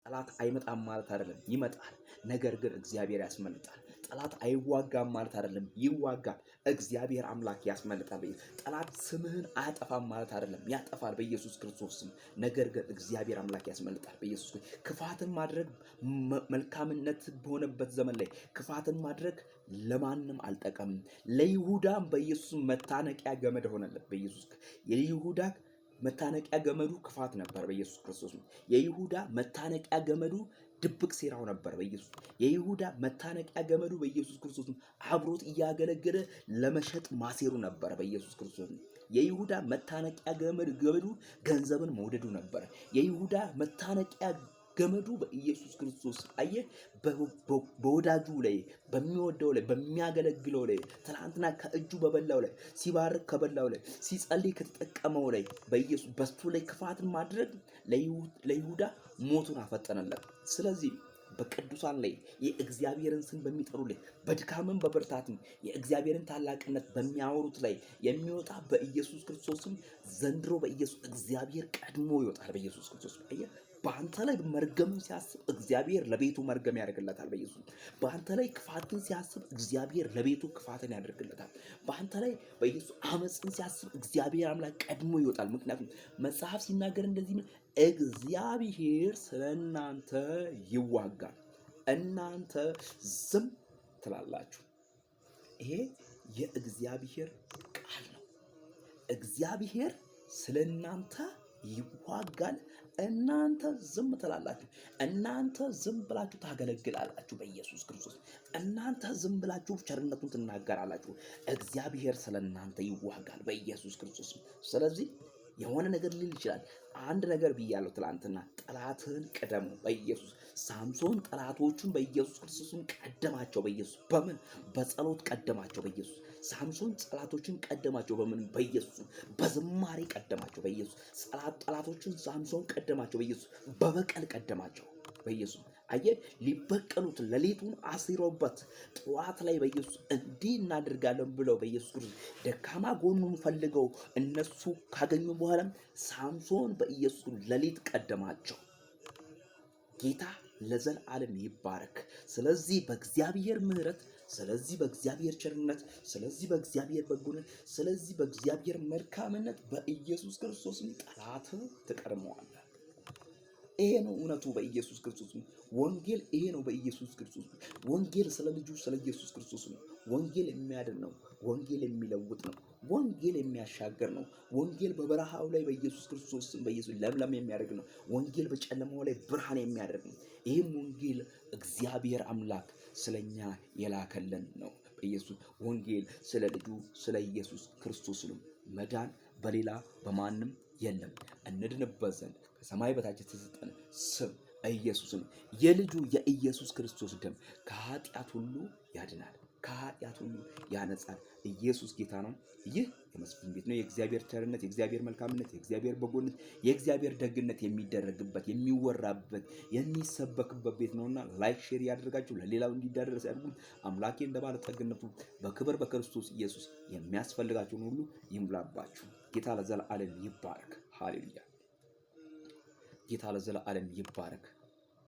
ጠላት አይመጣም ማለት አይደለም፣ ይመጣል። ነገር ግን እግዚአብሔር ያስመልጣል። ጠላት አይዋጋም ማለት አይደለም፣ ይዋጋል። እግዚአብሔር አምላክ ያስመልጣል። ጠላት ስምህን አያጠፋም ማለት አይደለም፣ ያጠፋል በኢየሱስ ክርስቶስ ስም። ነገር ግን እግዚአብሔር አምላክ ያስመልጣል በኢየሱስ ክርስቶስ። ክፋትን ማድረግ መልካምነት በሆነበት ዘመን ላይ ክፋትን ማድረግ ለማንም አልጠቀምም። ለይሁዳም በኢየሱስ መታነቂያ ገመድ ሆነለት። በኢየሱስ የይሁዳ መታነቂያ ገመዱ ክፋት ነበር በኢየሱስ ክርስቶስ። የይሁዳ መታነቂያ ገመዱ ድብቅ ሴራው ነበር በኢየሱስ። የይሁዳ መታነቂያ ገመዱ በኢየሱስ ክርስቶስ አብሮት እያገለገለ ለመሸጥ ማሴሩ ነበር በኢየሱስ ክርስቶስ። የይሁዳ መታነቂያ ገመዱ ገንዘብን መውደዱ ነበር። የይሁዳ መታነቂያ ገመዱ በኢየሱስ ክርስቶስ አየህ፣ በወዳጁ ላይ በሚወደው ላይ በሚያገለግለው ላይ ትናንትና ከእጁ በበላው ላይ ሲባርክ ከበላው ላይ ሲጸልይ ከተጠቀመው ላይ በኢየሱስ በሱ ላይ ክፋትን ማድረግ ለይሁዳ ሞቱን አፈጠነለት። ስለዚህ በቅዱሳን ላይ የእግዚአብሔርን ስም በሚጠሩ ላይ በድካምም በብርታትም የእግዚአብሔርን ታላቅነት በሚያወሩት ላይ የሚወጣ በኢየሱስ ክርስቶስም ዘንድሮ በኢየሱስ እግዚአብሔር ቀድሞ ይወጣል በኢየሱስ ክርስቶስ። በአንተ ላይ መርገምን ሲያስብ እግዚአብሔር ለቤቱ መርገም ያደርግለታል በኢየሱስ። በአንተ ላይ ክፋትን ሲያስብ እግዚአብሔር ለቤቱ ክፋትን ያደርግለታል። በአንተ ላይ በኢየሱስ አመፅን ሲያስብ እግዚአብሔር አምላክ ቀድሞ ይወጣል። ምክንያቱም መጽሐፍ ሲናገር እንደዚህ እግዚአብሔር ስለ እናንተ ይዋጋል፣ እናንተ ዝም ትላላችሁ። ይሄ የእግዚአብሔር ቃል ነው። እግዚአብሔር ስለ እናንተ ይዋጋል፣ እናንተ ዝም ትላላችሁ። እናንተ ዝም ብላችሁ ታገለግላላችሁ በኢየሱስ ክርስቶስ። እናንተ ዝም ብላችሁ ቸርነቱን ትናገራላችሁ። እግዚአብሔር ስለ እናንተ ይዋጋል በኢየሱስ ክርስቶስ። ስለዚህ የሆነ ነገር ሊል ይችላል። አንድ ነገር ብያለሁ ትላንትና፣ ጠላትህን ቅደሙ በኢየሱስ። ሳምሶን ጠላቶቹን በኢየሱስ ክርስቶስም ቀደማቸው በኢየሱስ። በምን? በጸሎት ቀደማቸው በኢየሱስ። ሳምሶን ጠላቶችን ቀደማቸው በምን? በኢየሱስ። በዝማሬ ቀደማቸው በኢየሱስ። ጠላቶችን ሳምሶን ቀደማቸው በኢየሱስ። በበቀል ቀደማቸው በኢየሱስ። አየህ፣ ሊበቀሉት ሌሊቱን አሲሮበት ጠዋት ላይ በኢየሱስ እንዲህ እናደርጋለን ብለው በኢየሱስ ክርስቶስ ደካማ ጎኑን ፈልገው እነሱ ካገኙ በኋላ ሳምሶን በኢየሱስ ሌሊት ቀደማቸው። ጌታ ለዘላለም ይባረክ። ስለዚህ በእግዚአብሔር ምሕረት፣ ስለዚህ በእግዚአብሔር ቸርነት፣ ስለዚህ በእግዚአብሔር በጎነት፣ ስለዚህ በእግዚአብሔር መልካምነት በኢየሱስ ክርስቶስ ጠላት ትቀድመዋለህ። ይሄ ነው እውነቱ በኢየሱስ ክርስቶስ። ወንጌል ይሄ ነው በኢየሱስ ክርስቶስ። ወንጌል ስለ ልጁ ስለ ኢየሱስ ክርስቶስ ነው። ወንጌል የሚያድን ነው። ወንጌል የሚለውጥ ነው። ወንጌል የሚያሻገር ነው። ወንጌል በበረሃው ላይ በኢየሱስ ክርስቶስ በኢየሱስ ለምለም የሚያደርግ ነው። ወንጌል በጨለማው ላይ ብርሃን የሚያደርግ ነው። ይህም ወንጌል እግዚአብሔር አምላክ ስለኛ የላከልን ነው በኢየሱስ። ወንጌል ስለ ልጁ ስለ ኢየሱስ ክርስቶስ ነው። መዳን በሌላ በማንም የለም። እንድንበት ዘንድ ከሰማይ በታች የተሰጠን ስም ኢየሱስ ነው። የልጁ የኢየሱስ ክርስቶስ ደም ከኃጢአት ሁሉ ያድናል፣ ከኃጢአት ሁሉ ያነጻል። ኢየሱስ ጌታ ነው። ይህ የመስፍን ቤት ነው። የእግዚአብሔር ቸርነት፣ የእግዚአብሔር መልካምነት፣ የእግዚአብሔር በጎነት፣ የእግዚአብሔር ደግነት የሚደረግበት የሚወራበት የሚሰበክበት ቤት ነውና ላይክ ሼር ያደርጋችሁ ለሌላው እንዲዳረስ ያድርጉ። አምላኬ እንደ ባለጠግነቱ በክብር በክርስቶስ ኢየሱስ የሚያስፈልጋችሁን ሁሉ ይሙላባችሁ። ጌታ ለዘላለም ይባረክ። ሃሌሉያ። ጌታ ለዘላለም ይባረክ።